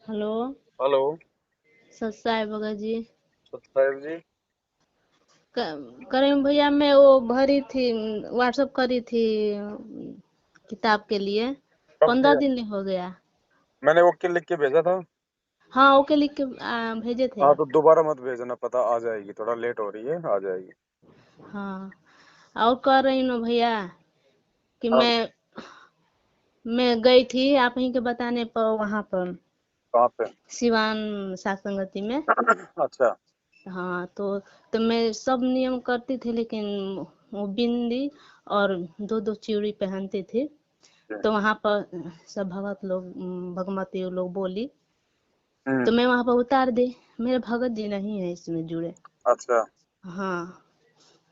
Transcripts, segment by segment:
Hello. Hello. सत साहेब भगत जी। साहिब जी। करीम भैया मैं वो भरी थी, व्हाट्सअप करी थी किताब के लिए। कब 15 दिन हो गया। मैंने ओके लिख के भेजा था। हाँ, ओके लिख के भेजे थे। हाँ तो दोबारा मत भेजना, पता आ जाएगी, थोड़ा लेट हो रही है, आ जाएगी। हाँ, और कह रही हूँ भैया कि हाँ। मैं गई थी आप ही के बताने पर वहां पर कहाँ पे? सिवान सात संगति में। अच्छा। हाँ, तो मैं सब नियम करती थी, लेकिन वो बिंदी और दो दो चूड़ी पहनती थी। तो वहां पर सब भगत लोग, भगवती लोग बोली, तो हम्म। मैं वहां पर उतार दी। मेरे भगत जी नहीं है इसमें जुड़े। अच्छा। हाँ,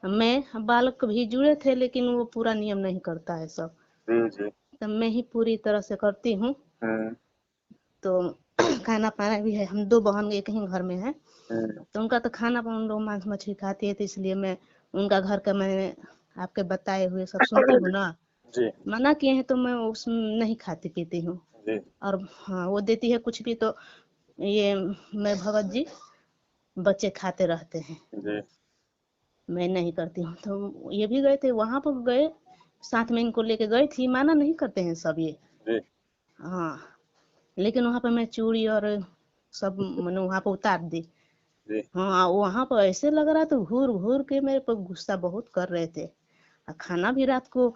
मैं बालक भी जुड़े थे, लेकिन वो पूरा नियम नहीं करता है सब। जी जी। तो मैं ही पूरी तरह से करती हूँ। हम्म। तो खाना पाना भी है, हम दो बहन एक ही घर में है। हम्म। तो उनका तो खाना पाना, लोग मांस मछली खाती है, तो इसलिए मैं उनका घर का, मैंने आपके बताए हुए सब सुनती हूँ ना। जी मना किए हैं तो मैं उस नहीं खाती पीती हूँ। जी। और हाँ, वो देती है कुछ भी तो ये मैं भगत जी बच्चे खाते रहते हैं। जी मैं नहीं करती हूँ। तो ये भी गए थे, वहां पर गए, साथ में इनको लेके गई थी, माना नहीं करते हैं सब ये। जी हाँ, लेकिन वहां पर मैं चूड़ी और सब मैंने वहां पर उतार दी। जी। हाँ, वहां पर ऐसे लग रहा था घूर घूर के मेरे पर गुस्सा बहुत कर रहे थे। और खाना भी रात को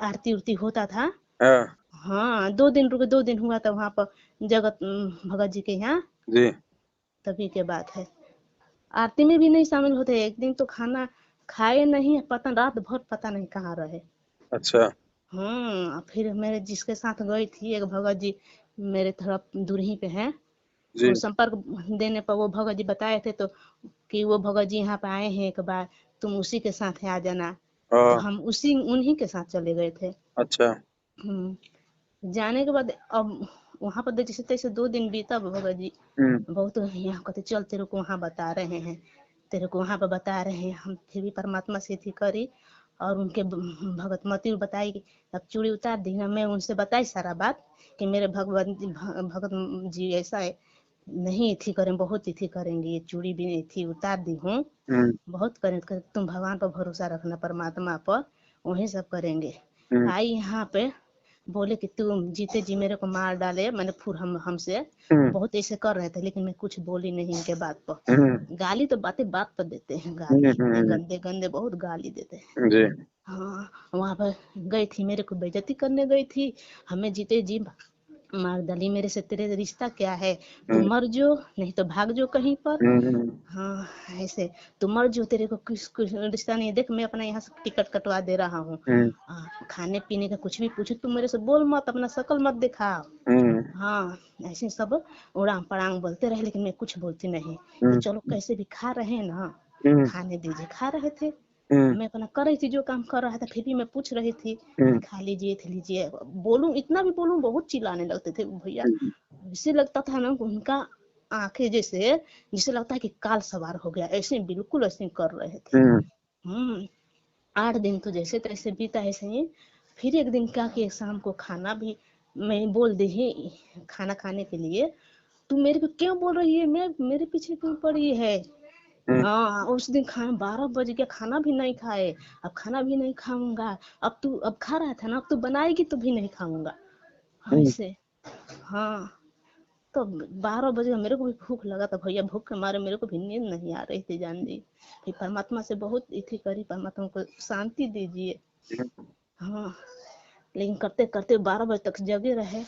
आरती उरती होता था। हाँ। हाँ, 2 दिन रुके, 2 दिन हुआ था वहां पर जगत भगत जी के यहाँ। जी। तभी के बात है। आरती में भी नहीं शामिल होते। एक दिन तो खाना खाए नहीं, पता रात भर पता नहीं कहाँ रहे। अच्छा। फिर मेरे जिसके साथ गई थी एक भगत जी, मेरे थोड़ा दूर ही पे हैं। वो जी। संपर्क देने पर वो भगत जी बताए थे, तो कि वो भगत जी यहाँ पे आए हैं एक बार, तुम उसी के साथ आ जाना। तो हाँ। हम उसी उन्हीं के साथ चले गए थे। अच्छा। हम्म, जाने के बाद अब वहां पर जैसे तैसे 2 दिन बीता भगत जी। हम्म। बहुत यहाँ कहते चल तेरे को वहां बता रहे हैं, तेरे को वहां पर बता रहे हैं। हम फिर भी परमात्मा से थी करी, और उनके भगत मती बताई कि अब चूड़ी उतार दी ना। मैं उनसे बताई सारा बात कि मेरे भगवान भगत जी ऐसा है, नहीं थी करें, बहुत थी करेंगे, ये चूड़ी भी नहीं थी उतार दी हूँ। हम्म। बहुत करें, तुम भगवान पर भरोसा रखना, परमात्मा पर, वही सब करेंगे। हम्म। आई यहाँ पे बोले कि तुम जीते जी मेरे को मार डाले, मैंने फिर हमसे हम्म। बहुत ऐसे कर रहे थे, लेकिन मैं कुछ बोली नहीं इनके बात पर। हम्म। गाली तो बातें बात पर देते हैं, गाली हम्म। इतने गंदे गंदे बहुत गाली देते हैं। जी। हाँ, वहां पर गई थी, मेरे को बेइज्जती करने गई थी। हमें जीते जी मार डाली। मेरे से तेरे रिश्ता क्या है, तू हम्म। मर जो, नहीं तो भाग जो कहीं पर। हम्म। हाँ, ऐसे तू मर जो, तेरे को किस कुछ रिश्ता नहीं है, देख मैं अपना यहाँ से टिकट कटवा दे रहा हूँ। हम्म। खाने पीने का कुछ भी पूछे तू मेरे से बोल मत, अपना शकल मत दिखा। हम्म। हाँ, ऐसे सब उड़ांग पड़ांग बोलते रहे, लेकिन मैं कुछ बोलती नहीं। कि हम्म। चलो कैसे भी खा रहे हैं ना, हम्म। खाने दीजिए। खा रहे थे, हम्म। मैं अपना कर रही थी जो काम कर रहा था, फिर भी मैं पूछ रही थी कि हम्म। खा लीजिए थे लीजिए। बोलूं इतना भी बोलूं, बहुत चिल्लाने लगते थे भैया। ऐसे लगता था ना उनका आंखें जैसे, जिसे लगता है कि काल सवार हो गया, ऐसे बिल्कुल ऐसे कर रहे थे। हम्म। 8 दिन तो जैसे तैसे बीता ऐसे ही। फिर एक दिन क्या कि शाम को खाना भी मैं बोल दी ही खाना खाने के लिए। तू मेरे को क्यों बोल रही है, मैं मेरे पीछे क्यों पड़ी है। हम्म। हाँ, उस दिन खाना 12 बज गया, खाना भी नहीं खाए। अब खाना भी नहीं खाऊंगा। अब तू अब खा रहा था ना, अब तू बनाएगी तो भी नहीं खाऊंगा। हाँ, हम्म। ऐसे। हाँ, तो 12 बजे मेरे को भी भूख लगा था भैया, भूख के मारे मेरे को भी नींद नहीं आ रही थी जान दी। फिर परमात्मा से बहुत इथी करी, परमात्मा को शांति दीजिए। हाँ, लेकिन करते करते 12 बजे तक जगे रहे।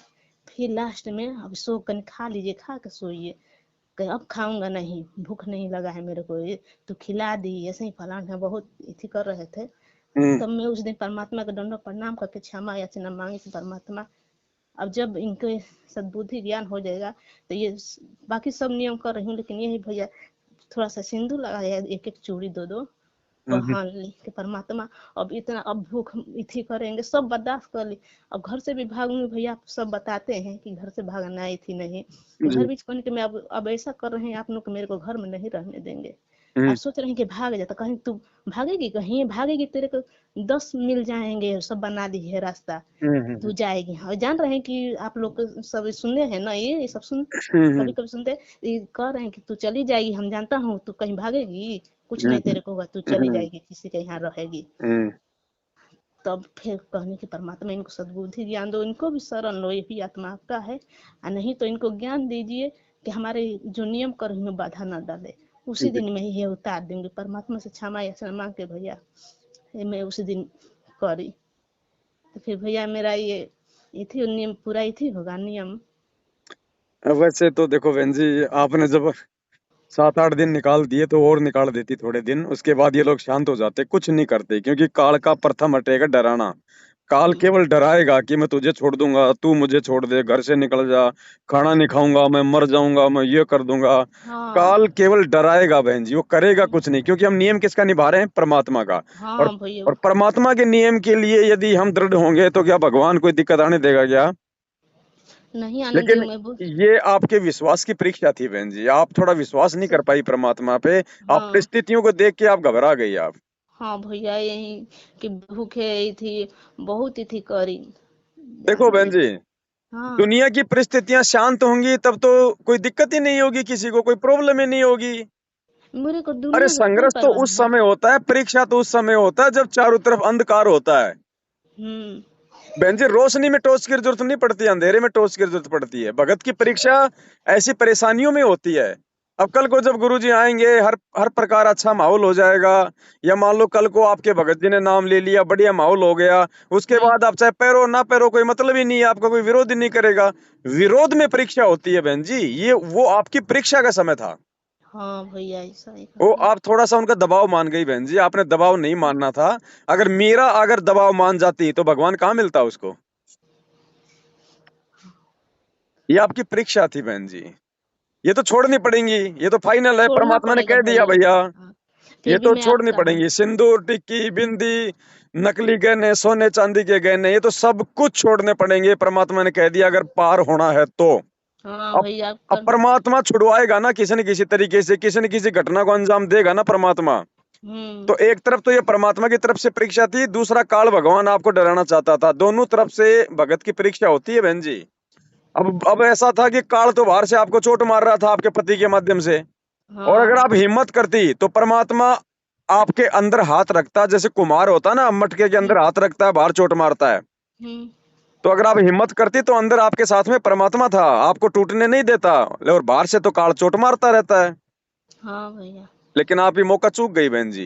फिर लास्ट में अब सो कर खा लीजिए, खा के सोइए। कहीं अब खाऊंगा नहीं, भूख नहीं लगा है मेरे को, ये तो खिला दी, ऐसे ही फलाना बहुत इथी कर रहे थे। हम्म। तब मैं उस दिन परमात्मा का दंडवत प्रणाम करके क्षमा याचना मांगी थी, परमात्मा अब जब इनके सद्बुद्धि ज्ञान हो जाएगा तो ये बाकी सब नियम कर रही हूँ, लेकिन यही भैया थोड़ा सा सिंदूर लगाया, एक एक चूड़ी दो दो हम्म। हाँ लिख के परमात्मा। अब इतना अब भूख इथी करेंगे, सब बर्दाश्त कर ली। अब घर से भी भागूंगी भैया, आप सब बताते हैं कि घर से भागना आई थी नहीं। घर जी। भी कहने कि मैं अब ऐसा कर रहे हैं आप लोग, मेरे को घर में नहीं रहने देंगे। और सोच रहे हैं कि भाग जाता, कहीं तू भागेगी, कहीं भागेगी, तेरे को 10 मिल जाएंगे, सब बना दी है रास्ता, तू जाएगी। और जान रहे हैं कि आप लोग सब सुने हैं ना, ये सब सुन कभी कभी सुनते ये कह रहे हैं कि तू चली जाएगी, हम जानता हूँ तू कहीं भागेगी, कुछ नहीं तेरे को होगा, तू चली जाएगी, किसी के यहाँ रहेगी। तब फिर कहने की परमात्मा इनको सद्बुद्धि ज्ञान दो, इनको भी शरण लो, ये भी आत्मा आपका है, और नहीं तो इनको ज्ञान दीजिए कि हमारे जो नियम कर में बाधा न डाले, उसी दिन में ही ये उतार देंगे। परमात्मा से क्षमा याचना मांग के भैया ये मैं उसी दिन करी, तो फिर भैया मेरा ये थी नियम पूरा, ही थी होगा नियम। वैसे तो देखो बहन जी, आपने जब 7-8 दिन निकाल दिए तो और निकाल देती थोड़े दिन, उसके बाद ये लोग शांत हो जाते, कुछ नहीं करते, क्योंकि काल का प्रथम हटेगा डराना। काल केवल डराएगा कि मैं तुझे छोड़ दूंगा, तू मुझे छोड़ दे, घर से निकल जा, खाना नहीं खाऊंगा, मैं मर जाऊंगा, मैं ये कर दूंगा। हाँ काल केवल डराएगा बहन जी, वो करेगा कुछ नहीं, क्योंकि हम नियम किसका निभा रहे हैं? परमात्मा का। और हाँ भैया। और परमात्मा के नियम के लिए यदि हम दृढ़ होंगे तो क्या भगवान कोई दिक्कत आने देगा क्या? नहीं आने लेकिन देंगे। ये आपके विश्वास की परीक्षा थी बहन जी, आप थोड़ा विश्वास नहीं कर पाई परमात्मा पे। आप हाँ परिस्थितियों को देख के आप घबरा गई आप। हाँ भैया, यही कि भूखे ही थी, बहुत ही थी करी, देखो जान बहन रही। जी, हाँ दुनिया की परिस्थितियां शांत होंगी तब तो कोई दिक्कत ही नहीं होगी, किसी को कोई प्रॉब्लम ही नहीं होगी। मेरे को अरे दुनिया का कोई संघर्ष तो परवाह उस नहीं है। समय होता है, परीक्षा तो उस समय होता है जब चारों तरफ अंधकार होता है। हम्म। बहन जी, रोशनी में टॉर्च की जरूरत नहीं पड़ती, अंधेरे में टॉर्च की जरूरत पड़ती है। भगत की परीक्षा ऐसी परेशानियों में होती है। अब कल को जब गुरुजी आएंगे, हर हर प्रकार अच्छा माहौल हो जाएगा, या मान लो कल को आपके भगत जी ने नाम ले लिया, बढ़िया माहौल हो गया, उसके हम्म। बाद आप चाहे पैरो ना पैरो, कोई मतलब ही नहीं है, आपका कोई विरोध ही नहीं करेगा। विरोध में परीक्षा होती है बहन जी, ये वो आपकी परीक्षा का समय था। हाँ भैया, ऐसा ही वो कह रहे हैं। आप थोड़ा सा उनका दबाव मान गई बहन जी, आपने दबाव नहीं मानना था। अगर मीरा अगर दबाव मान जाती तो भगवान कहाँ मिलता उसको? ये आपकी परीक्षा थी बहन जी, ये तो छोड़नी पड़ेंगी, ये तो फाइनल है, छोड़ना परमात्मा ने पड़ेगा कह दिया भैया। भैया। हाँ, ये फिर भी तो मैं छोड़नी आपका हूँ। पड़ेंगी, सिंदूर, टिक्की, बिंदी, नकली गहने, सोने चांदी के गहने, ये तो सब कुछ छोड़ने पड़ेंगे, परमात्मा ने कह दिया अगर पार होना है तो। हाँ अब भैया अब आपका। परमात्मा छुड़वाएगा ना किसी न किसी तरीके से, किसी न किसी घटना को अंजाम देगा ना परमात्मा। हम्म। तो एक तरफ तो ये परमात्मा की तरफ से परीक्षा थी, दूसरा काल भगवान आपको डराना चाहता था, दोनों तरफ से भगत की परीक्षा होती है बहन जी। अब ऐसा था कि काल तो बाहर से आपको चोट मार रहा था आपके पति के माध्यम से, और अगर हाँ। आप हिम्मत करती तो परमात्मा आपके अंदर हाथ रखता, जैसे कुम्हार होता ना, मटके के हम्म। अंदर हाथ रखता है, बाहर चोट मारता है। हम्म। तो अगर आप हिम्मत करती तो अंदर आपके साथ में परमात्मा था, आपको टूटने नहीं देता, और बाहर से तो काल चोट मारता रहता है। हाँ भैया। लेकिन आप ये मौका चूक गई बहन जी,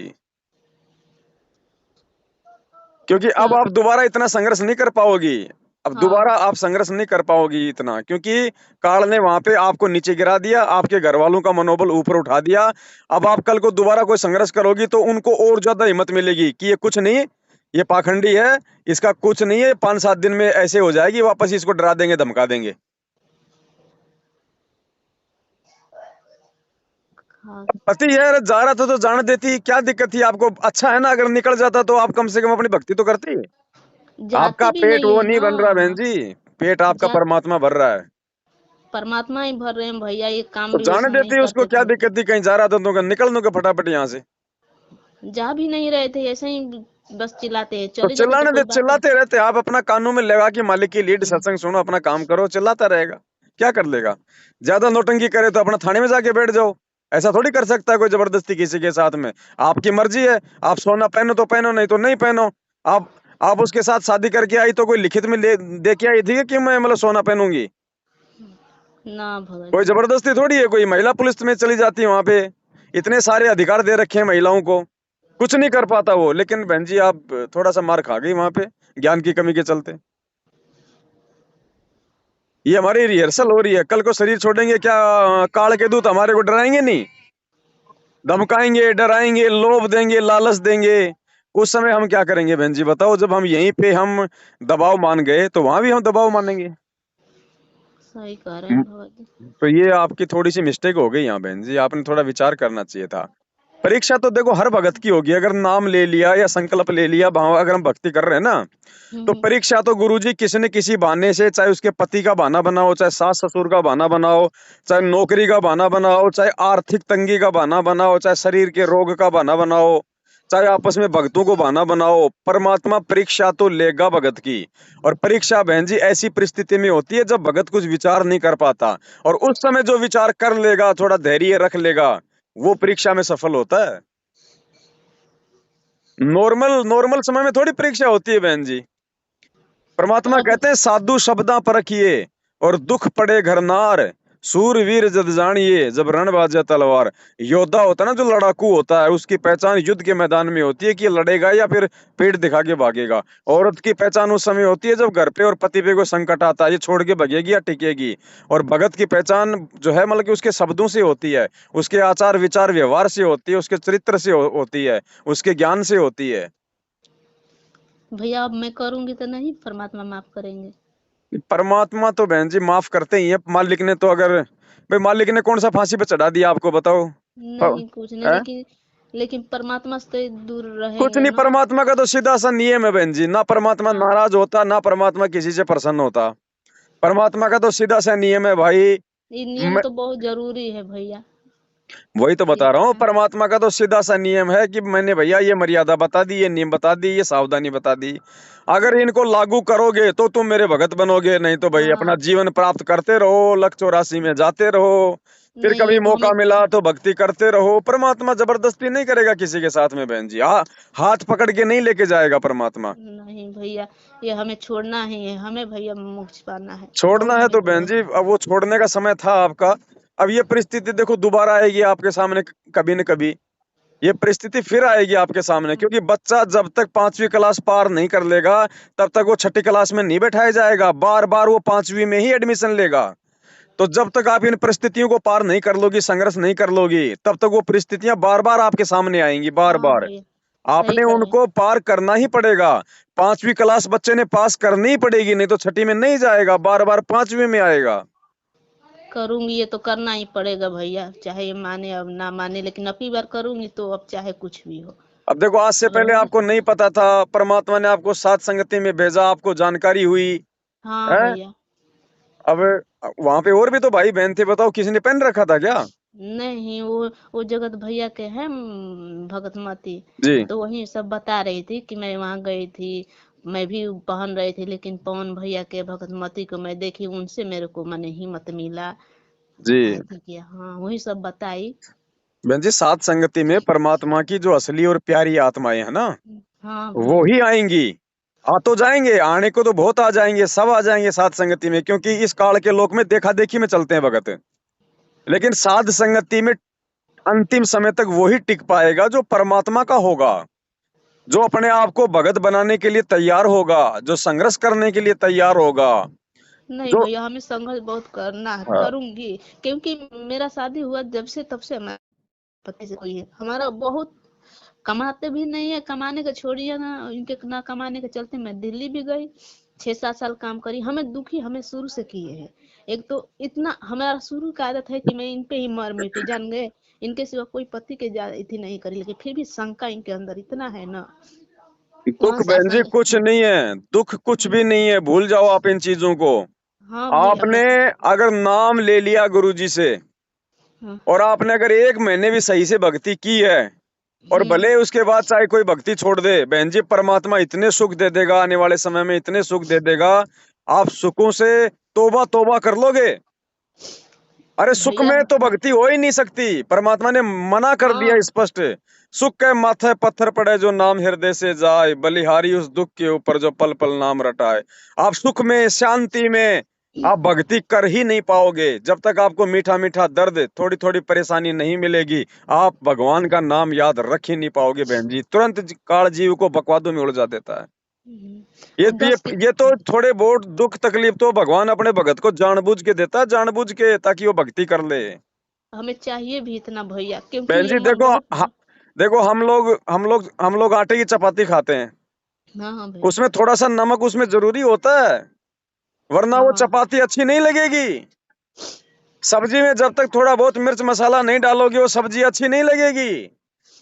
क्योंकि अब अच्छा। आप दोबारा इतना संघर्ष नहीं कर पाओगी। अब हाँ। दोबारा आप संघर्ष नहीं कर पाओगी इतना, क्योंकि काल ने वहां पे आपको नीचे गिरा दिया, आपके घर वालों का मनोबल ऊपर उठा दिया। अब आप कल को दोबारा कोई संघर्ष करोगी तो उनको और ज्यादा हिम्मत मिलेगी कि ये कुछ नहीं, ये पाखंडी है, इसका कुछ नहीं है, 5-7 दिन में ऐसे हो जाएगी, वापस इसको डरा देंगे, धमका देंगे। हाँ। पति है, जा रहा था तो जाने देती, क्या दिक्कत थी आपको? अच्छा है ना, अगर निकल जाता तो आप कम से कम अपनी भक्ति तो करती। आपका जाते भी पेट नहीं वो है। नहीं बन रहा बहन हाँ। जी, पेट आपका जा परमात्मा भर रहा है। परमात्मा ही भर रहे हैं भैया, ये काम तो भी जाने वैसा नहीं देती, उसको करते क्या थे। दिक्कत थी? कहीं जा रहा था तो निकल दूंगा फटाफट यहाँ से। जा भी नहीं रहे थे, ऐसे ही बस चिल्लाते हैं, तो चले जाते तो चिल्लाने दे, कोई बात नहीं। चिल्लाते रहते आप, अपना कानों में लगा कि मालिक की लीड, हम्म। सत्संग सुनो, अपना काम करो, चिल्लाता रहेगा, क्या कर लेगा? ज्यादा नौटंकी करे तो अपना थाने में जाके बैठ जाओ। ऐसा थोड़ी कर सकता है कोई जबरदस्ती किसी के साथ में। आपकी मर्जी है, आप सोना पहनो तो पहनो, नहीं तो नहीं पहनो। आप आप उसके साथ शादी करके आई तो कोई लिखित में दे के आई थी कि मैं मतलब सोना पहनूंगी? ना भगत कोई जी। जबरदस्ती थोड़ी है, कोई महिला पुलिस में चली जाती है वहां पे, इतने सारे अधिकार दे रखे हैं महिलाओं को, कुछ नहीं कर पाता वो। लेकिन बहन जी, आप थोड़ा सा मार खा गई वहां पे, ज्ञान की कमी के चलते। ये हमारी रिहर्सल हो रही है, कल को शरीर छोड़ेंगे क्या, काल के दूत हमारे को डराएंगे नहीं, धमकाएंगे, डराएंगे, लोभ देंगे, लालच देंगे। उस समय हम क्या करेंगे बहन जी बताओ? जब हम यहीं पे हम दबाव मान गए तो वहां भी हम दबाव मानेंगे। सही कह रहे हैं भगत जी। तो ये आपकी थोड़ी सी मिस्टेक हो गई यहाँ बहन जी, आपने थोड़ा विचार करना चाहिए था। परीक्षा तो देखो हर भगत की होगी, अगर नाम ले लिया या संकल्प ले लिया, भाव अगर हम भक्ति कर रहे हैं ना, तो हम्म। परीक्षा तो गुरुजी किसी न किसी बहाने से, चाहे उसके पति का बहाना बनाओ, चाहे सास ससुर का बहाना बनाओ, चाहे नौकरी का बहाना बनाओ, चाहे आर्थिक तंगी का बहाना बनाओ, चाहे शरीर के रोग का बहाना बनाओ, चाहे आपस में भक्तों को बहाना बनाओ, परमात्मा परीक्षा तो लेगा भगत की। और परीक्षा बहन जी ऐसी परिस्थिति में होती है जब भगत कुछ विचार नहीं कर पाता, और उस समय जो विचार कर लेगा, थोड़ा धैर्य रख लेगा, वो परीक्षा में सफल होता है। नॉर्मल नॉर्मल समय में थोड़ी परीक्षा होती है बहन जी। तो परमात्मा अब कहते हैं साधु शब्दा परखिए और दुख पड़े घर नार, सूरवीर जद जानिए जब रण बाजे तलवार। योद्धा होता है ना, जो लड़ाकू होता है, उसकी पहचान युद्ध के मैदान में होती है कि ये लड़ेगा या फिर पेट दिखा के भागेगा। औरत की पहचान उस समय होती है जब घर पे और पति पे कोई संकट आता है, ये छोड़ के भागेगी या टिकेगी। और भगत की पहचान जो है मतलब कि उसके शब्दों से होती है, उसके आचार विचार व्यवहार से होती है, उसके चरित्र से होती है, उसके ज्ञान से होती है। भैया अब मैं करूंगी तो नहीं परमात्मा माफ करेंगे? परमात्मा तो बहन जी माफ करते ही है। मालिक ने तो, अगर भाई मालिक ने कौन सा फांसी पे चढ़ा दिया आपको बताओ? नहीं कुछ नहीं, है लेकिन लेकिन परमात्मा से तो दूर कुछ रहेंगे नहीं, ना। परमात्मा का तो सीधा सा नियम है बहन जी, ना परमात्मा हाँ, नाराज होता, ना परमात्मा किसी से प्रसन्न होता। परमात्मा का तो सीधा सा नियम है भाई। ये नियम तो बहुत जरूरी है भैया। वही तो बता ठीक रहा हूँ, है। परमात्मा का तो सीधा सा नियम है कि मैंने भैया ये मर्यादा बता दी, ये नियम बता दी, ये सावधानी बता दी, अगर इनको लागू करोगे तो तुम मेरे भगत बनोगे, नहीं तो भाई अपना हाँ, जीवन प्राप्त करते रहो, लक्ष्य 84 में जाते रहो, फिर नहीं कभी ये तो मौका हमें मिला तो भक्ति करते रहो। परमात्मा जबरदस्ती नहीं करेगा किसी के साथ में बहन जी। हाँ, हाथ पकड़ के नहीं लेके जाएगा परमात्मा। नहीं भैया, ये हमें छोड़ना ही है, हमें भैया मोक्ष पाना है, छोड़ना बहुत है तो दिन हो बहन गए। जी अब वो छोड़ने का समय था आपका। अब ये परिस्थिति देखो दोबारा आएगी आपके सामने, कभी न कभी ये परिस्थिति फिर आएगी आपके सामने, क्योंकि बच्चा जब तक 5वीं क्लास पार नहीं कर लेगा तब तक वो 6ठी क्लास में नहीं बैठाया जाएगा, बार बार वो 5वीं में ही एडमिशन लेगा। तो जब तक आप इन परिस्थितियों को पार नहीं कर लोगी, संघर्ष नहीं कर लोगी, तब तक वो परिस्थितियां बार बार आपके सामने आएंगी, बार हाँ बार। भैया, सही आपने कह रहे हैं। उनको पार करना ही पड़ेगा। 5वीं क्लास बच्चे ने पास करनी ही पड़ेगी, नहीं तो 6ठी में नहीं जाएगा, बार बार 5वीं में आएगा। करूंगी, ये तो करना ही पड़ेगा भैया, चाहे ये माने अब ना माने, लेकिन अब की बार करूंगी तो अब चाहे कुछ भी हो। अब देखो आज से अगर पहले मैं आपको नहीं पता था, परमात्मा ने आपको सात संगति में भेजा, आपको जानकारी हुई हाँ है। भैया। अब वहां पे और भी तो भाई बहन थे, बताओ किसी ने पेन रखा था क्या? नहीं, वो जगत भैया के हैं भगतमती। जी तो वही सब बता रही थी कि मैं वहां गई थी, मैं भी पहन रही थी, लेकिन पवन भैया के भगतमती को मैं देखी, उनसे मेरे को मन हिम्मत मिला। जी आई थी कि हाँ, वही सब बताई। बहन जी, सात संगति में परमात्मा की जो असली और प्यारी आत्माएं है ना, हाँ वो भैया। ही आएंगी। आ तो जाएंगे, आने को तो बहुत आ जाएंगे, सब आ जाएंगे सात संगति में, क्योंकि इस काल के लोक में देखा देखी में चलते हैं भगत। लेकिन साध संगति में अंतिम समय तक वही टिक पाएगा जो परमात्मा का होगा, जो अपने आप को भगत बनाने के लिए तैयार होगा, जो संघर्ष करने के लिए तैयार होगा, नहीं जो भैया, हमें संघर्ष बहुत करना है, हाँ, करूंगी। क्योंकि मेरा शादी हुआ जब से, तब से हमारे पति से कोई है, हमारा बहुत कमाते भी नहीं है, कमाने का छोड़िए ना, इनके ना कमाने के चलते मैं दिल्ली भी गई, 6-7 साल काम करी, हमें दुखी हमें शुरू से किए हैं। एक तो इतना हमारा शुरू का आदत है कि मैं इन पे ही मर मिटी, जान गए, इनके सिवा कोई पति के इतनी नहीं करी, लेकिन फिर भी शंका इनके अंदर इतना है ना। वहां दुख से बहन जी आसान। कुछ नहीं है, दुख कुछ भी नहीं है, भूल जाओ आप इन चीजों को। हाँ भैया आपने अगर नाम ले लिया गुरुजी से, हाँ। और आपने अगर 1 महीने भी सही से भक्ति की है, और हम्म। भले उसके बाद चाहे कोई भक्ति छोड़ दे, बहन जी परमात्मा इतने सुख दे देगा, आने वाले समय में इतने सुख दे देगा, आप सुखों से तौबा तौबा कर लोगे। अरे सुख भैया। में तो भक्ति हो ही नहीं सकती, परमात्मा ने मना कर दिया हाँ। स्पष्ट। सुख के माथे पत्थर पड़े जो नाम हृदय से जाए, बलिहारी उस दुख के ऊपर जो पल पल नाम रटाए। आप सुख में शांति में आप भक्ति कर ही नहीं पाओगे जब तक आपको मीठा मीठा दर्द, थोड़ी थोड़ी परेशानी नहीं मिलेगी, आप भगवान का नाम याद रख ही नहीं पाओगे बहन जी। तुरंत काल जीव को बकवादों में उलझा देता है। ये वो ये गैस की। ये तो थोड़े बहुत दुख तकलीफ तो भगवान अपने भगत को जानबूझ के देता है, जानबूझ के, ताकि वो भक्ति कर ले। हमें चाहिए भी इतना भैया, क्योंकि बहन ये जी मन देखो, बहुत। देखो हम लोग आटे की चपाती खाते हैं, हाँ हाँ भैया। उसमें थोड़ा सा नमक उसमें जरूरी होता है, वरना वो हाँ चपाती अच्छी नहीं लगेगी। सब्जी में जब तक थोड़ा बहुत मिर्च मसाला नहीं डालोगे वो सब्जी अच्छी नहीं लगेगी।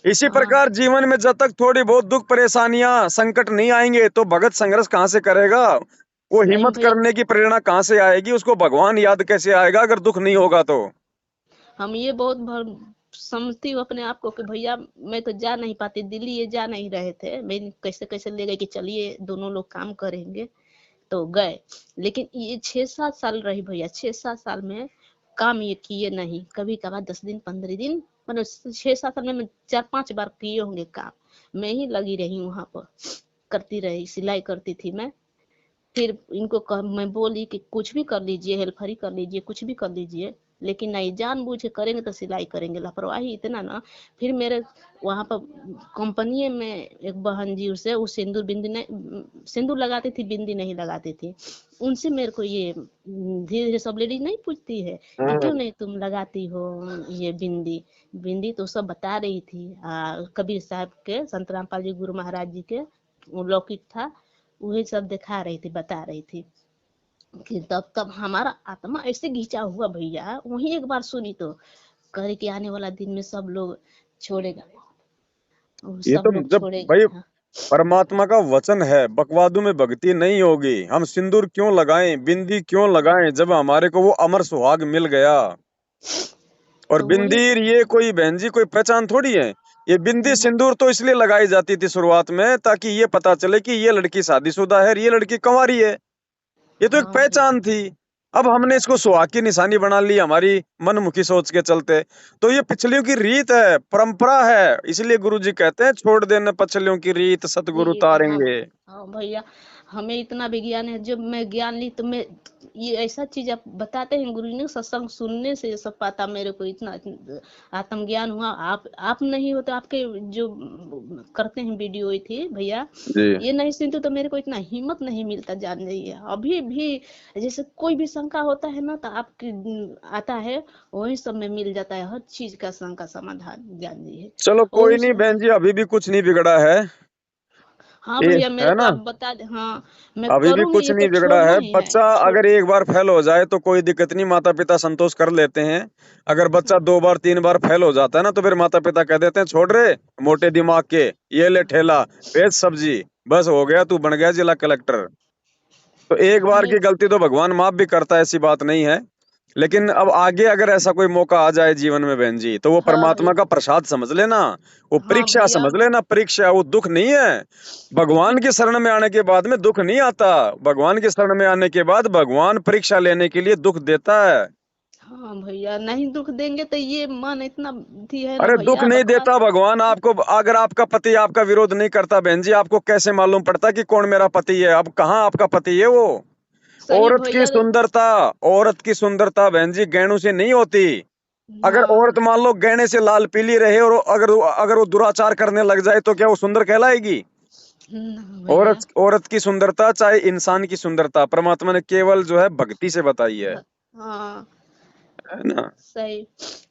इसी हाँ प्रकार जीवन में जब तक थोड़ी बहुत दुख परेशानियां संकट नहीं आएंगे तो भगत संघर्ष कहाँ से करेगा? वो सही में हिम्मत भैया, करने की प्रेरणा कहाँ से आएगी? उसको भगवान याद कैसे आएगा अगर दुख नहीं होगा तो? हम ये बहुत समझती हूँ अपने आप को कि भैया मैं तो जा नहीं पाती, दिल्ली ये जा नहीं रहे थे, मैं कैसे कैसे ले गए कि चलिए दोनों लोग काम करेंगे, तो गए। लेकिन ये 6-7 साल रही भैया, 6-7 साल में काम ये किए नहीं, कभी कभार 10 दिन 15 दिन, मतलब 6-7 साल में मैं 4-5 बार किए होंगे काम। मैं ही लगी रही वहां पर, करती रही, सिलाई करती थी मैं। फिर इनको मैं बोली कि कुछ भी कर लीजिए, हेल्पर ही कर लीजिए, कुछ भी कर लीजिए, लेकिन नहीं, जानबूझ के करेंगे तो सिलाई करेंगे, लापरवाही इतना ना। फिर मेरे वहां पर कंपनी में एक बहन जी, उसे वो सिंदूर बिंदी नहीं, सिंदूर लगाती थी, बिंदी नहीं लगाती थी, उनसे मेरे को ये धीरे धीरे सब लेडीज नहीं पूछती है कि क्यों नहीं तुम लगाती हो ये बिंदी। बिंदी तो सब बता रही थी, कबीर साहब के, संत रामपाल जी गुरु महाराज जी के वो लौकिक था, वही सब दिखा रही थी, बता रही थी। कि तब तब हमारा आत्मा ऐसे घिंचा हुआ भैया, वही एक बार सुनी तो करे कि आने वाला दिन में सब लोग छोड़ेगा, वो ये सब तो लोग जब भाई छोड़ेगा। हाँ, परमात्मा का वचन है, बकवादों में भक्ति नहीं होगी। हम सिंदूर क्यों लगाएं, बिंदी क्यों हाँ, लगाएं जब हमारे को वो अमर सुहाग मिल गया? और तो बिंदी, वही ये कोई बहन जी कोई पहचान थोड़ी है। ये बिंदी सिंदूर तो इसलिए लगाई जाती थी शुरुआत में ताकि ये पता चले कि ये लड़की शादीशुदा है और ये लड़की कंवारी है। ये तो एक हाँ भैया, पहचान थी। अब हमने इसको सुहाग की निशानी बना ली हमारी मनमुखी सोच के चलते। तो ये पिछलियों की रीत है, परंपरा है, इसलिए गुरु जी कहते हैं छोड़ देना पछलियों की रीत, सतगुरु रीत, हाँ। तारेंगे। हाँ भैया, हमें इतना विज्ञान है, जब मैं ज्ञान ली तो मैं, ये ऐसा चीज आप बताते हैं गुरु जी ने, सत्संग सुनने से ये सब पता मेरे को, इतना आत्मज्ञान हुआ। आप नहीं होते, आपके जो करते हैं वीडियो थी भैया, जी। ये नहीं सुनते तो मेरे को इतना हिम्मत नहीं मिलता, जान जाइए। अभी भी जैसे कोई भी शंका होता है ना, तो आपकी आता है, वही सब में मिल जाता है, हर चीज का शंका समाधान, जान जाइए। चलो कोई वही नहीं बहन जी, अभी भी कुछ नहीं बिगड़ा है। हाँ ये भैया, मेरे है को ना, आप बता दे, हाँ मैं अभी भी करूंगी, कुछ ये तो नहीं बिगड़ा छोड़ना है। ही है, बच्चा छोड़। अगर एक बार फेल हो जाए तो कोई दिक्कत नहीं, माता पिता संतोष कर लेते हैं। अगर बच्चा 2 बार 3 बार फेल हो जाता है ना तो फिर माता पिता कह देते हैं छोड़ रे मोटे दिमाग के, ये ले ठेला, बेच सब्जी, बस हो गया तू बन गया जिला कलेक्टर। तो एक बार मैं की गलती तो भगवान माफ भी करता है, ऐसी बात नहीं है। लेकिन अब आगे अगर ऐसा कोई मौका आ जाए जीवन में बहन जी तो वो हाँ परमात्मा भैया, का प्रसाद समझ लेना। वो हाँ परीक्षा भैया, समझ लेना, परीक्षा, वो दुख नहीं है। भगवान की शरण में आने के बाद में दुख नहीं आता। भगवान की शरण में आने के बाद भगवान परीक्षा लेने के लिए दुख देता है। हाँ भैया, नहीं दुख देंगे तो ये मन इतना थी है ना अरे दुख भैया, नहीं बकवास। देता भगवान आपको। अगर आपका पति आपका विरोध नहीं करता बहन जी, आपको कैसे मालूम पड़ता कि कौन मेरा पति है? अब कहाँ आपका पति है वो? सही औरत की भैया, सुंदरता, औरत की सुंदरता बहन जी गहनों से नहीं होती। अगर हाँ, औरत मान लो गहने से लाल पीली रहे और अगर वो दुराचार करने लग जाए तो क्या वो सुंदर कहलाएगी? भैया, औरत औरत की सुंदरता चाहे इंसान की सुंदरता परमात्मा ने केवल जो है भक्ति से बताई है। हाँ, है ना? सही।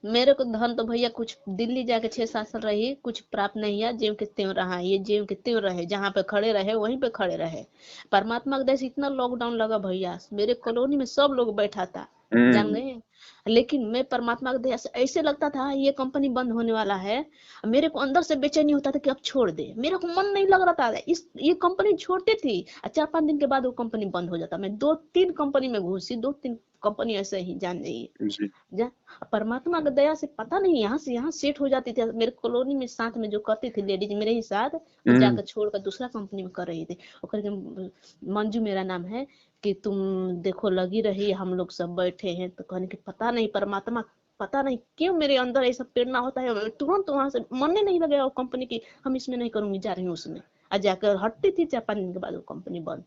मेरे को धन तो भैया कुछ, दिल्ली जाके 6-7 साल रही, कुछ प्राप्त नहीं है, ज्यों के त्यों रहा, ये ज्यों के त्यों रहे, जहाँ पे खड़े रहे वहीं पे खड़े रहे। परमात्मा के दया से इतना लॉकडाउन लगा भैया, मेरे कॉलोनी में सब लोग बैठा था, जान हम्म। गए। लेकिन मैं परमात्मा की दया से ऐसे लगता था ये कंपनी बंद होने वाला है, मेरे को अंदर से बेचैनी होता था कि अब छोड़ दे, मेरा को मन नहीं लग रहा था, इस ये कंपनी छोड़ती थी, 4-5 दिन के बाद वो कंपनी बंद हो जाता। मैं 2-3 कंपनी में घुसी, 2-3 कंपनी ऐसे ही, जान जाइए। जी। जा परमात्मा की दया से पता नहीं यहाँ से यहाँ सेट हो जाती थी, मेरे कॉलोनी में साथ में जो करती थी लेडीज मेरे ही साथ, वो हम्म। जाकर छोड़कर दूसरा कंपनी में कर रही थी। वो करके मंजू मेरा नाम है, कि तुम देखो लगी रही, हम लोग सब बैठे हैं, तो कहने की पता नहीं परमात्मा, पता नहीं क्यों मेरे अंदर ऐसा प्रेरणा होता है, तुरंत वहां से मन ही नहीं लगे वो कंपनी की, हम इसमें नहीं करूंगी, जा रही हूँ उसमें। आज जाकर हटती थी, 4-5 दिन के बाद वो कंपनी बंद।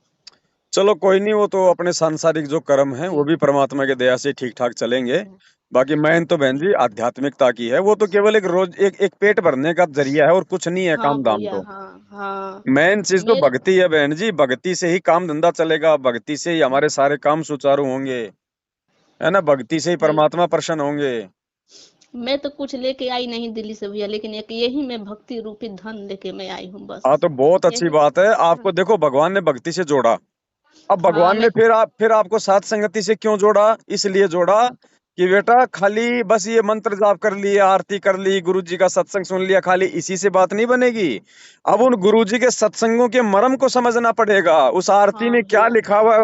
चलो कोई नहीं, वो तो अपने सांसारिक जो कर्म है वो भी परमात्मा की दया से ठीक ठाक चलेंगे। बाकी मेन तो बहन जी आध्यात्मिकता की है, वो तो केवल एक रोज एक पेट भरने का जरिया है और कुछ नहीं है हाँ काम धाम भैया, तो। हाँ हाँ। मेन चीज तो मेरे भक्ति है बहन जी, भक्ति से ही काम धंधा चलेगा, भक्ति से ही हमारे सारे काम सुचारू होंगे। है ना? भक्ति से ही भाई, परमात्मा प्रसन्न होंगे। मैं तो कुछ लेके आई नहीं दिल्ली से भैया, लेकिन एक यही मैं भक्ति रूपी धन लेके मैं आई हूँ बस। हाँ तो बहुत अच्छी यही, बात है, आपको देखो भगवान ने भक्ति से जोड़ा। अब हाँ भगवान मैं, ने फिर आपको साथ संगति से क्यों जोड़ा? इसलिए जोड़ा कि बेटा खाली बस ये मंत्र जाप कर लिए, आरती कर ली, गुरुजी का सत्संग सुन लिया, खाली इसी से बात नहीं बनेगी। अब उन गुरुजी के सत्संगों के मर्म को समझना पड़ेगा, उस आरती हाँ में क्या भैया। लिखा हुआ है,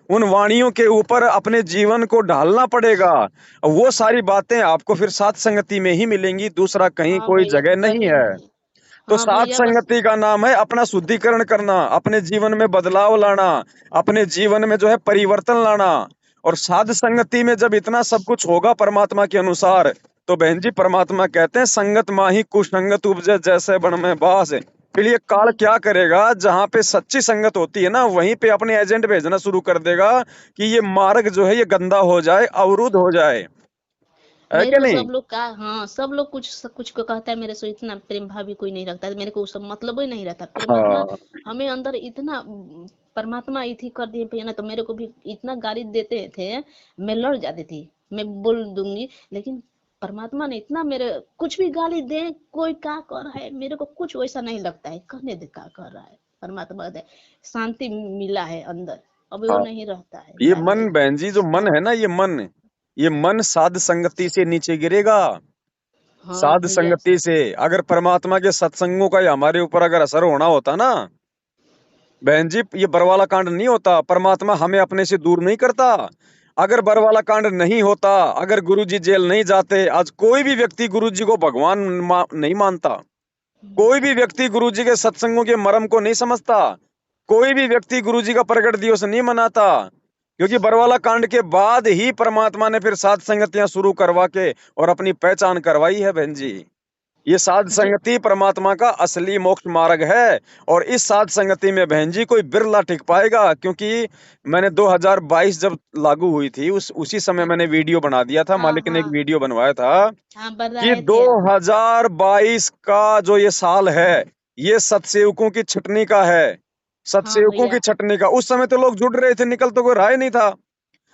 उन वाणियों के ऊपर अपने जीवन को ढालना पड़ेगा। वो सारी बातें आपको फिर साथ संगति में ही मिलेंगी, दूसरा कहीं हाँ कोई भैया जगह नहीं है। करेंगे। तो हाँ साध भैया बस। संगति का नाम है अपना शुद्धिकरण करना, अपने जीवन में बदलाव लाना, अपने जीवन में जो है परिवर्तन लाना। और साध संगति में जब इतना सब कुछ होगा परमात्मा के अनुसार, तो बहन जी परमात्मा कहते हैं संगत माही कुसंगत उपजे जैसे बन में बास। फिर ये काल हम्म, क्या करेगा, जहां पे सच्ची संगत होती है ना, वहीं पे अपने एजेंट भेजना शुरू कर देगा कि ये मार्ग जो है ये गंदा हो जाए, अवरुद्ध हो जाए, है मेरे कि को नहीं? सब लोग का, हाँ सब लोग कुछ को कहता है, मेरे से इतना प्रेम भाव भी कोई नहीं रखता है, मेरे को सब मतलब ही नहीं रहता परमात्मा। हाँ। हमें अंदर इतना परमात्मा इथी कर दिए भैया ना, तो मेरे को भी इतना गाली देते थे, मैं लड़ जाती थी, मैं बोल दूंगी, लेकिन परमात्मा ने इतना मेरे, कुछ भी गाली दे, कोई क्या कर रहा है मेरे को कुछ वैसा नहीं लगता है, करने दे क्या कर रहा है, परमात्मा दे, शांति मिला है अंदर, अब वो हाँ, नहीं रहता है ये ध्यान मन देना। बहन जी, जो मन है ना, ये मन साध संगति से नीचे गिरेगा। हाँ साध भैया। संगति से, अगर परमात्मा के सत्संगों का हमारे ऊपर अगर असर होना होता ना बहन जी, ये बरवाला कांड नहीं होता, परमात्मा हमें अपने से दूर नहीं करता। अगर बरवाला कांड नहीं होता, अगर गुरुजी जेल नहीं जाते, आज कोई भी व्यक्ति गुरुजी को भगवान नहीं मानता, कोई भी व्यक्ति गुरुजी के सत्संगों के मर्म को नहीं समझता, कोई भी व्यक्ति गुरुजी का प्रकट दिवस नहीं मनाता। क्योंकि बरवाला कांड के बाद ही परमात्मा ने फिर साध संगतियां शुरू करवा के और अपनी पहचान करवाई है बहन जी। ये साध जो संगति परमात्मा का असली मोक्ष मार्ग है। और इस साध संगति में बहन जी कोई बिरला टिक पाएगा, क्योंकि मैंने 2022 जब लागू हुई थी, उसी समय मैंने वीडियो बना दिया था, हाँ मालिक ने एक हाँ वीडियो बनवाया था हाँ कि बताए थे आप। 2022 का जो ये साल है, ये सतसेवकों की छटनी का है, हाँ सतसेवकों की भैया। छटनी का। उस समय तो लोग जुड़ रहे थे, निकल तो कोई रहा ही नहीं था।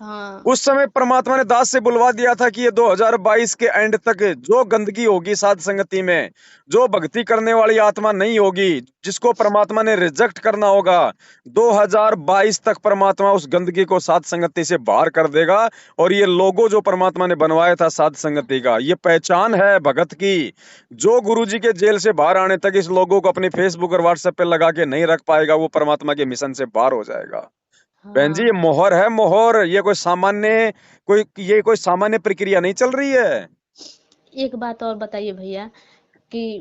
हाँ उस समय परमात्मा ने दास से बुलवा दिया था कि ये 2022 के एंड तक जो गंदगी होगी साध संगति में, जो भक्ति करने वाली आत्मा नहीं होगी, जिसको परमात्मा ने रिजेक्ट करना होगा, 2022 तक परमात्मा उस गंदगी को साध संगति से बाहर कर देगा। और ये लोगो जो परमात्मा ने बनवाया था साध संगति का, ये पहचान है भगत की। जो गुरुजी के जेल से बाहर आने तक इस लोगों को अपने फेसबुक और व्हाट्सएप पे लगा के नहीं रख पाएगा, वो परमात्मा के मिशन से बाहर हो जाएगा। बहन जी ये हाँ। मोहर है, मोहर। ये कोई सामान्य प्रक्रिया नहीं चल रही है। एक बात और बताइए भैया कि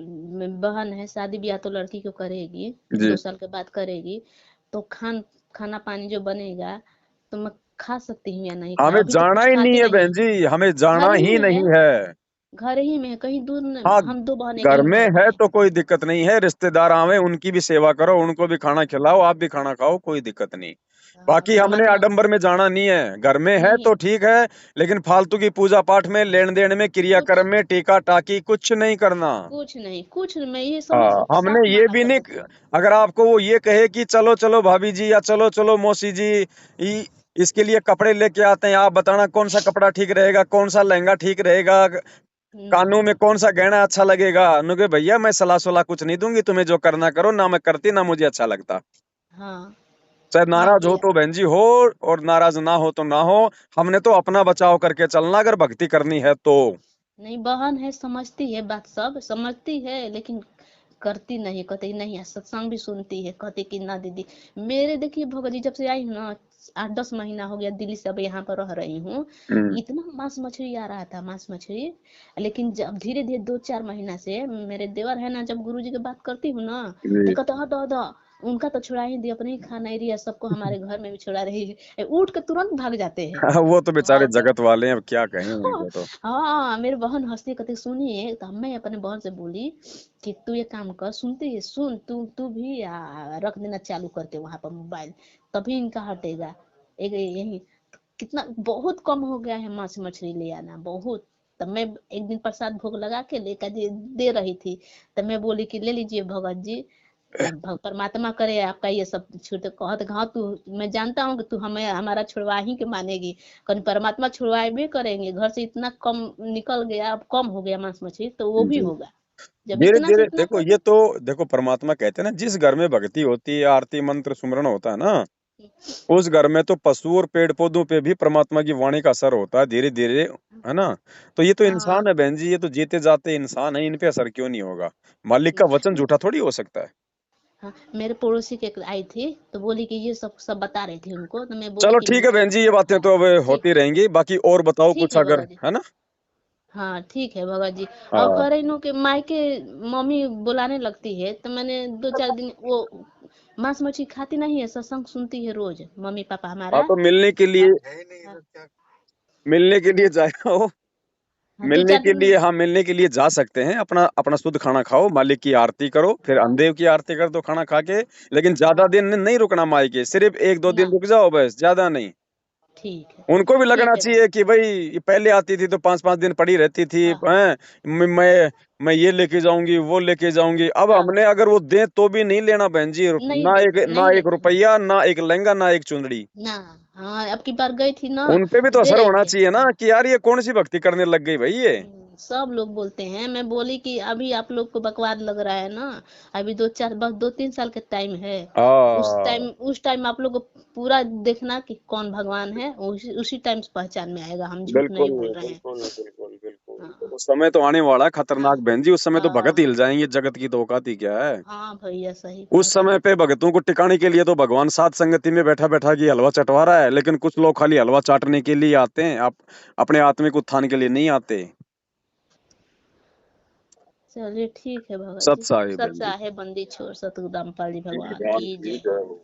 बहन है, शादी ब्याह तो लड़की को करेगी, जी। 2 साल के बाद करेगी, तो खाना पानी जो बनेगा तो मैं खा सकती हूँ या नहीं खाऊँ, हमें अभी तो जाना कुछ ही नहीं खाती है नहीं बहन हूँ। जी, हमें जाना घर ही ही में है, नहीं है। घर ही में है, कहीं दूर हाँ, हम 2 बहन एक घर ही में घर में है है। तो कोई दिक्कत नहीं है, रिश्तेदार आवे उनकी भी सेवा करो, उनको भी खाना खिलाओ, आप भी खाना खाओ, कोई दिक्कत नहीं। हाँ, बाकी हमने परमात्मा आडंबर में जाना नहीं है, घर में है नहीं तो है ठीक है। लेकिन फालतू की पूजा पाठ में, लेन देन में, कुछ, क्रियाक्रम में, टीका टाकी कुछ नहीं करना। कुछ नहीं, कुछ नहीं, मैं ये समझ हाँ, हमने साफ ये मना भी कर नहीं। देती हूँ। अगर आपको वो ये कहे कि चलो चलो भाभी जी, या चलो चलो मौसी जी, इसके लिए कपड़े लेके आते हैं, आप बताना कौन सा कपड़ा ठीक रहेगा, कौन सा लहंगा ठीक रहेगा, नहीं। कानों में कौन सा गहना अच्छा लगेगा। उन्होंने कहा, भैया मैं सलाह सलाह कुछ नहीं दूंगी, तुम्हें जो करना करो, ना मैं करती ना मुझे अच्छा लगता। हाँ चाहे हाँ नाराज हो भैया। तो बहन जी हो, और नाराज ना हो तो ना हो। हमने तो अपना बचाव करके चलना, अगर भक्ति करनी है तो। नहीं, बहन है, समझती है, बात सब समझती है, लेकिन करती नहीं, कहती नहीं है, सत्संग भी सुनती है, कहती कि ना दीदी, मेरे देखिए भगत जी जब से आई हूँ ना, 8-10 महीना हो गया दिल्ली से, अब यहाँ पर रह रही हूँ, हम्म। इतना मांस मछली आ रहा था, मांस मछली, लेकिन जब धीरे धीरे 2-4 महीना से मेरे देवर है ना, जब गुरु जी की बात करती हूँ ना, तो जी। कहते हट हट, उनका तो छुड़ा ही दी, अपने ही खाना रही है, सबको हमारे घर में भी छुड़ा रही है, उठ के तुरंत भाग जाते हैं। वो तो बेचारे हाँ तो जगत वाले हैं, अब क्या कहें उनको तो। हाँ, मेरी बहन हंसती कहती सुनिए, तो मैं अपने बहन से बोली कि तू ये काम कर, सुनती है, सुन तू तू भी रख देना चालू करके वहां पर मोबाइल, तभी इनका हटेगा। एक यही कितना बहुत कम हो गया है मांस मछली ले आना, बहुत। तब मैं एक दिन प्रसाद भोग लगा के लेकर दे रही थी, तब मैं बोली कि ले लीजिए भगत जी, परमात्मा करे आपका ये सब छूटे, कहत हाँ तू, मैं जानता हूँ कि तू हमें हमारा छुड़वा ही के मानेगी, कहीं परमात्मा छुड़वाए भी करेंगे, घर से इतना कम निकल गया, अब कम हो गया मांस मछली, तो वो भी जी। होगा, जब धीरे इतना से धीरे इतना देखो, कर। ये तो देखो परमात्मा कहते हैं ना, जिस घर में भक्ति होती है, आरती मंत्र सुमरन होता है ना, उस घर में तो पशु और पेड़ पौधों पे भी परमात्मा की वाणी का असर होता है धीरे धीरे, है ना। तो ये तो हाँ इंसान है बहन जी, ये तो जीते जाते इंसान है, इन पे असर क्यों नहीं होगा? मालिक का वचन झूठा थोड़ी हो सकता है। हाँ, मेरे पड़ोसी के आई थी तो बोली कि ये सब सब बता रही थी उनको, तो मैं बोली चलो कि ठीक है बहन जी, ये बातें हाँ तो अब ठीक होती रहेंगी, बाकी और बताओ ठीक कुछ है अगर, भगत जी। है ना। हाँ ठीक है भगत जी। और हाँ कह रही हूँ कि मायके मम्मी बुलाने लगती है तो मैंने 2-4 दिन वो मांस मच्छी खाती नहीं है, सत्संग सुनती है रोज मम्मी पापा हाँ, हमारा। तो मिलने के लिए, हाँ, मिलने के लिए जाओ। हाँ, दो मिलने चार के दिन लिए, हाँ मिलने के लिए जा सकते हैं, अपना अपना शुद्ध खाना खाओ, मालिक की आरती करो, फिर अंधेव की आरती कर दो खाना खा के। लेकिन ज्यादा हाँ दिन नहीं रुकना मायके, सिर्फ 1-2 दिन ना रुक जाओ बस, ज्यादा नहीं। ठीक है। उनको भी लगना ठीक है चाहिए कि भाई ये पहले आती थी तो 5-5 दिन पड़ी रहती थी, हाँ हाँ हैं, मैं ये लेके जाऊंगी वो लेके जाऊंगी। अब हाँ हमने अगर वो दे तो भी नहीं लेना बहन जी, नहीं ना एक देते ना नहीं एक लेते हैं रुपया, ना एक लहंगा, ना एक चुंदड़ी। ना। हाँ अब की बार गई थी ना उन पे भी तो तो दे असर रहे होना थे। चाहिए ना कि यार ये कौन सी भक्ति करने लग गई भाई ये। सब लोग बोलते हैं, मैं बोली कि अभी आप लोग को बकवाद लग रहा है ना, अभी 2-3 साल का टाइम है। हाँ उस टाइम आप लोग को पूरा देखना कि कौन भगवान है, उसी टाइम से पहचान में आएगा, हम झूठ बिल्कुल नहीं बोल रहे हैं। बिल्कुल बिल्कुल बिल्कुल, हाँ उस समय तो आने वाला है हाँ खतरनाक बहन जी, उस समय तो भगत हाँ हिल जाएंगे, जगत की तो औकात ही क्या है। हाँ भैया सही उस कह रहे समय हैं। पे भगतों को टिकाने के लिए तो भगवान सात संगति में बैठा बैठा की हलवा चटवा रहा है, लेकिन कुछ लोग खाली हलवा चाटने के लिए आते हैं, आप अपने आत्मिक उत्थान के लिए नहीं आते। चलिए ठीक है भगत सत जी। साहिब सत बहन जी। चाहे बंदी छोड़, सतगुरु रामपाल जी भगवान भगवान की की जय। जय हो।